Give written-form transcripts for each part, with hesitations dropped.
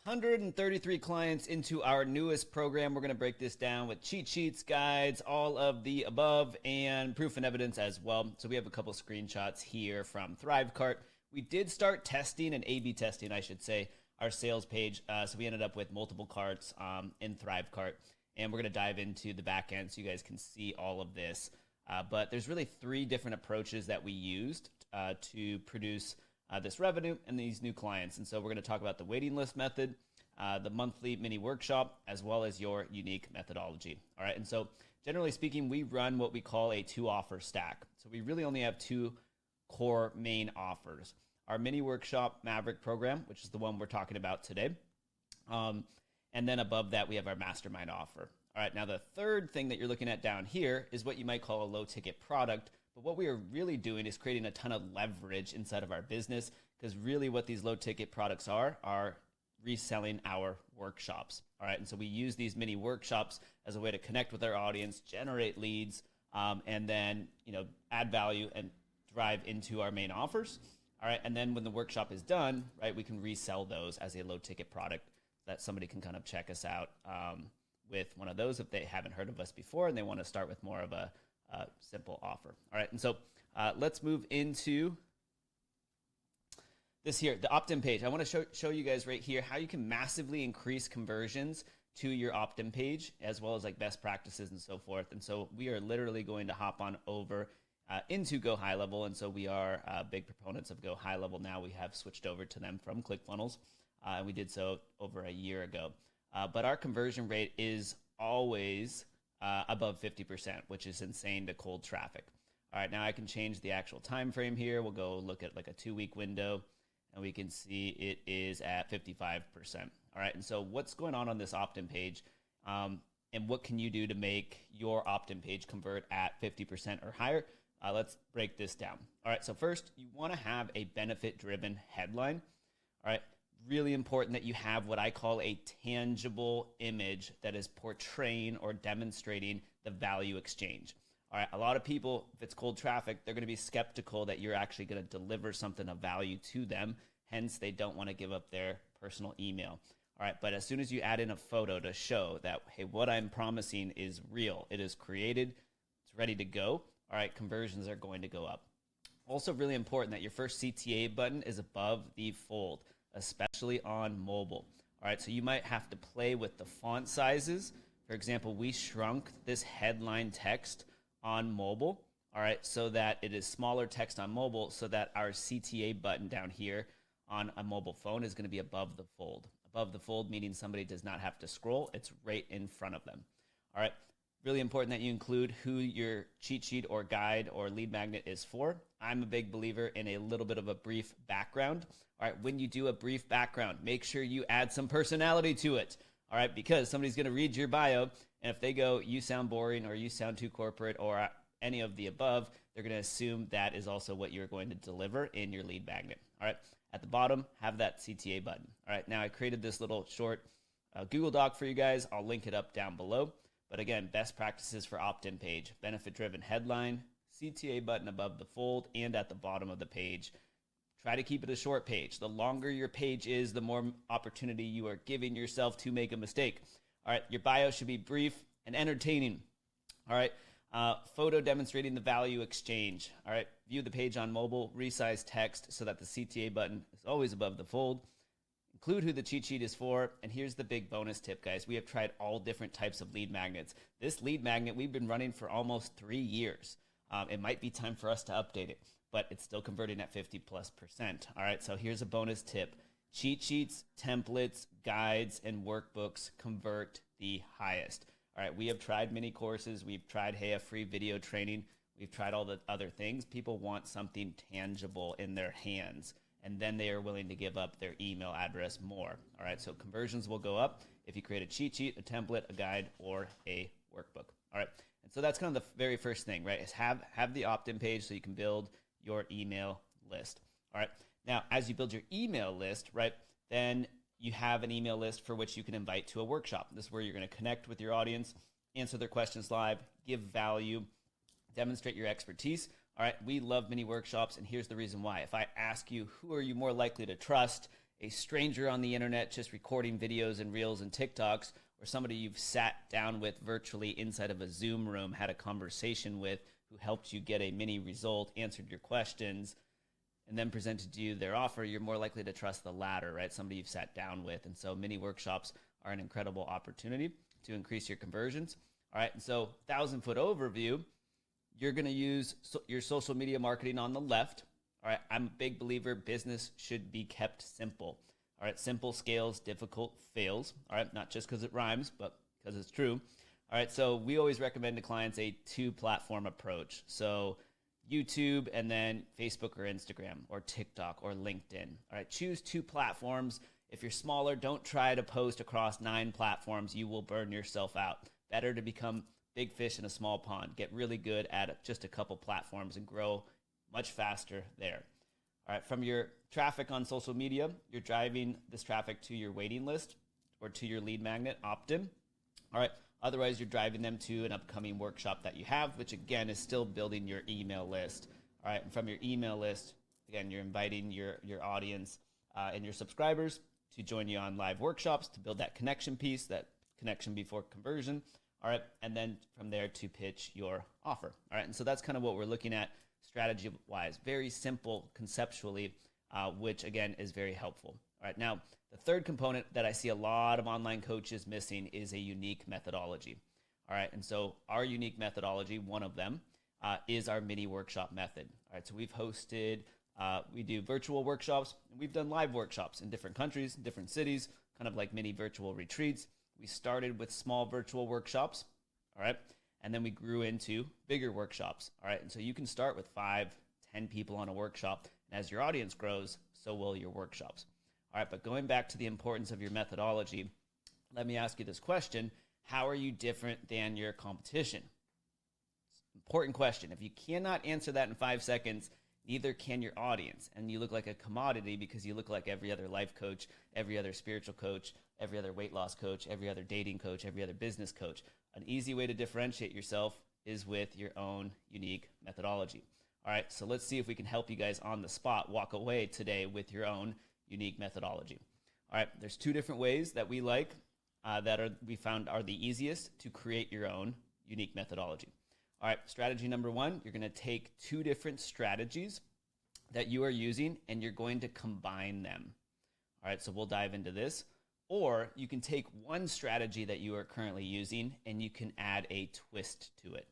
133 clients into our newest program. We're going to break this down with cheat sheets, guides, all of the above, and proof and evidence as well. So we have a couple screenshots here from ThriveCart. We did start testing and A/B testing, I should say, our sales page. So we ended up with multiple carts in ThriveCart, and we're going to dive into the back end so you guys can see all of this. But there's really three different approaches that we used to produce this revenue and these new clients. And so we're going to talk about the waiting list method, the monthly mini workshop, as well as your unique methodology. All right. And so generally speaking, we run what we call a 2-offer stack. So we really only have 2 core main offers. Our mini workshop Maverick program, which is the one we're talking about today. And then above that, we have our mastermind offer. All right. Now, the third thing that you're looking at down here is what you might call a low ticket product. But what we are really doing is creating a ton of leverage inside of our business, because really what these low ticket products are reselling our workshops. All right. And so we use these mini workshops as a way to connect with our audience, generate leads, and then, add value and drive into our main offers. All right. And then when the workshop is done, right, we can resell those as a low ticket product that somebody can kind of check us out with one of those if they haven't heard of us before and they want to start with more of a simple offer. All right, and so let's move into this here, the opt-in page. I want to show you guys right here how you can massively increase conversions to your opt-in page, as well as like best practices and so forth. And so we are literally going to hop on over into Go High Level, and so we are big proponents of Go High Level now. We have switched over to them from ClickFunnels, and we did so over a year ago. But our conversion rate is always above 50%, which is insane to cold traffic. All right, now I can change the actual time frame here. We'll go look at like a 2-week window, and we can see it is at 55%. All right, and so what's going on this opt-in page, and what can you do to make your opt-in page convert at 50% or higher? Let's break this down. All right, so first, you want to have a benefit-driven headline. All right, really important that you have what I call a tangible image that is portraying or demonstrating the value exchange. All right, a lot of people, if it's cold traffic, they're going to be skeptical that you're actually going to deliver something of value to them. Hence, they don't want to give up their personal email. All right, but as soon as you add in a photo to show that, hey, what I'm promising is real, it is created, it's ready to go, all right, conversions are going to go up. Also really important that your first CTA button is above the fold, especially on mobile. All right, so you might have to play with the font sizes. For example, we shrunk this headline text on mobile, all right, so that it is smaller text on mobile, so that our CTA button down here on a mobile phone is going to be above the fold. Above the fold meaning somebody does not have to scroll. It's right in front of them. All right, really important that you include who your cheat sheet or guide or lead magnet is for. I'm a big believer in a little bit of a brief background. All right, when you do a brief background, make sure you add some personality to it. All right, because somebody's going to read your bio, and if they go, you sound boring or you sound too corporate or any of the above, they're going to assume that is also what you're going to deliver in your lead magnet. All right, at the bottom, have that CTA button. All right, now I created this little short Google Doc for you guys. I'll link it up down below. But again, best practices for opt-in page, benefit-driven headline, CTA button above the fold and at the bottom of the page. Try to keep it a short page. The longer your page is, the more opportunity you are giving yourself to make a mistake. All right, your bio should be brief and entertaining. All right, photo demonstrating the value exchange. All right, view the page on mobile, resize text so that the CTA button is always above the fold. Include who the cheat sheet is for. And here's the big bonus tip, guys. We have tried all different types of lead magnets. This lead magnet we've been running for almost 3 years. It might be time for us to update it, but it's still converting at 50+%. All right, so here's a bonus tip. Cheat sheets, templates, guides, and workbooks convert the highest. All right, we have tried mini courses. We've tried, hey, a free video training. We've tried all the other things. People want something tangible in their hands, and then they are willing to give up their email address more. All right, so conversions will go up if you create a cheat sheet, a template, a guide, or a workbook. All right, and so that's kind of the very first thing, right, is have the opt-in page so you can build your email list. All right, now as you build your email list, right, then you have an email list for which you can invite to a workshop. This is where you're going to connect with your audience, answer their questions live, give value, demonstrate your expertise. All right, we love mini workshops, and here's the reason why. If I ask you, who are you more likely to trust, a stranger on the internet just recording videos and reels and TikToks, or somebody you've sat down with virtually inside of a Zoom room, had a conversation with, who helped you get a mini result, answered your questions, and then presented to you their offer, you're more likely to trust the latter, right? Somebody you've sat down with. And so mini workshops are an incredible opportunity to increase your conversions. All right, and so 1,000-foot overview, you're going to use your social media marketing on the left. All right, I'm a big believer business should be kept simple. All right, simple scales, difficult fails. All right, not just because it rhymes, but because it's true. All right, so we always recommend to clients a 2-platform approach. So YouTube and then Facebook or Instagram or TikTok or LinkedIn. All right, choose 2 platforms. If you're smaller, don't try to post across 9 platforms. You will burn yourself out. Better to become big fish in a small pond. Get really good at just a couple platforms and grow much faster there. All right, from your traffic on social media, you're driving this traffic to your waiting list or to your lead magnet, opt-in. All right, otherwise you're driving them to an upcoming workshop that you have, which again is still building your email list. All right, and from your email list, again, you're inviting your audience and your subscribers to join you on live workshops to build that connection piece, that connection before conversion. All right, and then from there to pitch your offer. All right, and so that's kind of what we're looking at strategy-wise. Very simple conceptually, which again is very helpful. All right, now the third component that I see a lot of online coaches missing is a unique methodology. All right, and so our unique methodology, one of them, is our mini workshop method. All right, so we've hosted, we do virtual workshops, and we've done live workshops in different countries, different cities, kind of like mini virtual retreats. We started with small virtual workshops, all right, and then we grew into bigger workshops, all right, and so you can start with 5, 10 people on a workshop, and as your audience grows, so will your workshops. All right, but going back to the importance of your methodology, let me ask you this question. How are you different than your competition? Important question. If you cannot answer that in 5 seconds, neither can your audience. And you look like a commodity because you look like every other life coach, every other spiritual coach, every other weight loss coach, every other dating coach, every other business coach. An easy way to differentiate yourself is with your own unique methodology. All right, so let's see if we can help you guys on the spot walk away today with your own unique methodology. All right, there's 2 different ways that we like we found are the easiest to create your own unique methodology. All right, strategy number 1, you're going to take 2 different strategies that you are using and you're going to combine them. All right, so we'll dive into this. Or you can take one strategy that you are currently using and you can add a twist to it.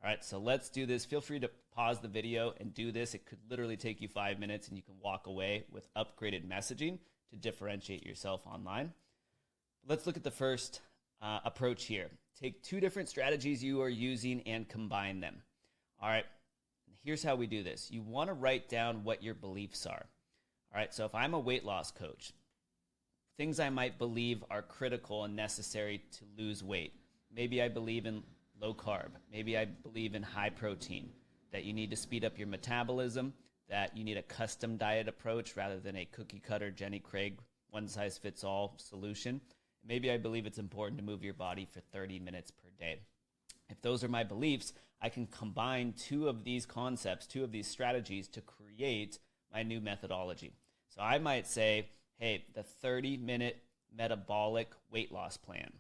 All right, so let's do this. Feel free to pause the video and do this. It could literally take you 5 minutes and you can walk away with upgraded messaging to differentiate yourself online. Let's look at the first approach here. Take 2 different strategies you are using and combine them. All right, here's how we do this. You want to write down what your beliefs are. All right, so if I'm a weight loss coach, things I might believe are critical and necessary to lose weight. Maybe I believe in low carb. Maybe I believe in high protein, that you need to speed up your metabolism, that you need a custom diet approach rather than a cookie cutter Jenny Craig one-size-fits-all solution. Maybe I believe it's important to move your body for 30 minutes per day. If those are my beliefs, I can combine 2 of these concepts, 2 of these strategies to create my new methodology. So I might say, hey, the 30-minute metabolic weight loss plan.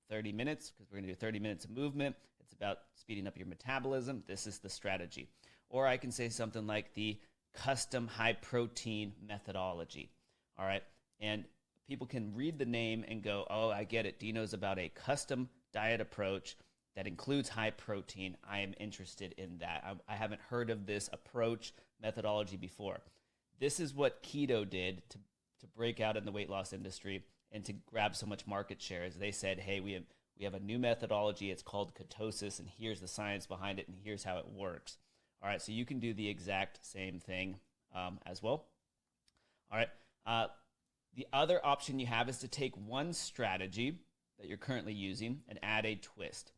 30 minutes, because we're going to do 30 minutes of movement. It's about speeding up your metabolism. This is the strategy. Or I can say something like the custom high protein methodology. All right. And people can read the name and go, oh, I get it. Dino's about a custom diet approach that includes high protein. I am interested in that. I haven't heard of this approach methodology before. This is what keto did to break out in the weight loss industry and to grab so much market share. As they said, hey, we have a new methodology. It's called ketosis, and here's the science behind it, and here's how it works. All right, so you can do the exact same thing as well. All right, the other option you have is to take one strategy that you're currently using and add a twist.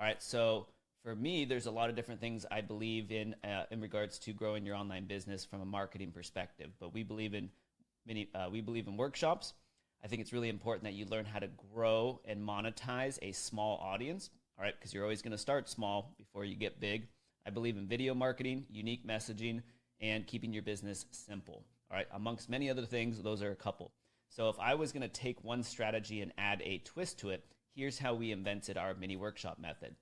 All right, so for me, there's a lot of different things I believe in regards to growing your online business from a marketing perspective, but we believe in workshops. I think it's really important that you learn how to grow and monetize a small audience, all right, because you're always going to start small before you get big. I believe in video marketing, unique messaging, and keeping your business simple. All right, amongst many other things, those are a couple. So if I was going to take one strategy and add a twist to it, here's how we invented our mini workshop method.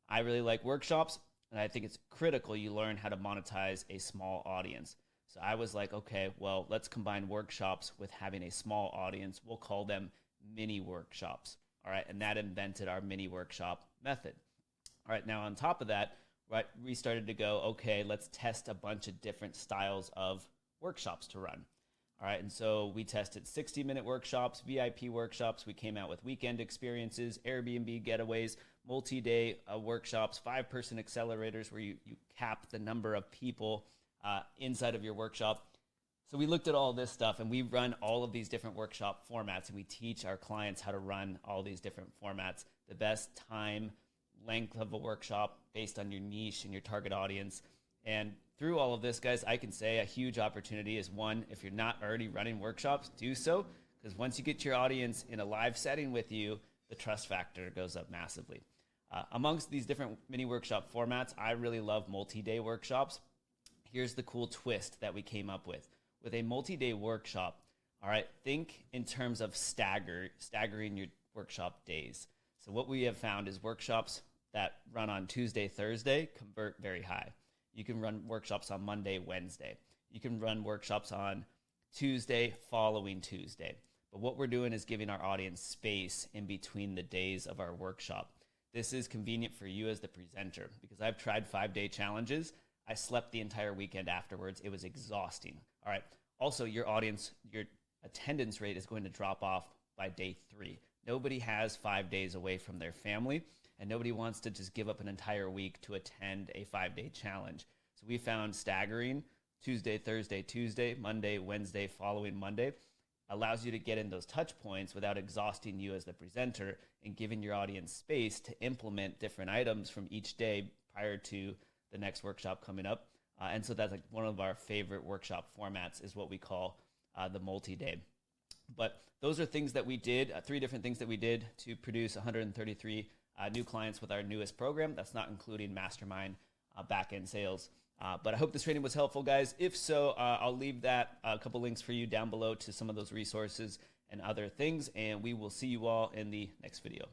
I really like workshops, and I think it's critical you learn how to monetize a small audience. So I was like, okay, well, let's combine workshops with having a small audience. We'll call them mini workshops. All right, and that invented our mini workshop method. All right, now on top of that, right, we started to go, okay, let's test a bunch of different styles of workshops to run. All right, and so we tested 60-minute workshops, VIP workshops. We came out with weekend experiences, Airbnb getaways, multi-day workshops, 5-person accelerators where you cap the number of people inside of your workshop. So we looked at all this stuff, and we run all of these different workshop formats, and we teach our clients how to run all these different formats, the best time, length of a workshop based on your niche and your target audience. And through all of this, guys, I can say a huge opportunity is, one, if you're not already running workshops, do so, because once you get your audience in a live setting with you, the trust factor goes up massively. Amongst these different mini workshop formats, I really love multi-day workshops. Here's the cool twist that we came up with. With a multi-day workshop, all right, think in terms of staggering your workshop days. So what we have found is workshops that run on Tuesday, Thursday convert very high. You can run workshops on Monday, Wednesday. You can run workshops on Tuesday, following Tuesday. But what we're doing is giving our audience space in between the days of our workshop. This is convenient for you as the presenter, because I've tried 5-day challenges. I slept the entire weekend afterwards. It was exhausting. All right. Also, your audience, your attendance rate is going to drop off by day 3. Nobody has 5 days away from their family, and nobody wants to just give up an entire week to attend a 5-day challenge. So we found staggering Tuesday, Thursday, Tuesday, Monday, Wednesday, following Monday allows you to get in those touch points without exhausting you as the presenter and giving your audience space to implement different items from each day prior to the next workshop coming up. And so that's like one of our favorite workshop formats is what we call the multi-day. But those are things that we did, 3 different things that we did to produce 133 new clients with our newest program. That's not including mastermind back-end sales. But I hope this training was helpful, guys. If so, I'll leave that a couple links for you down below to some of those resources and other things. And we will see you all in the next video.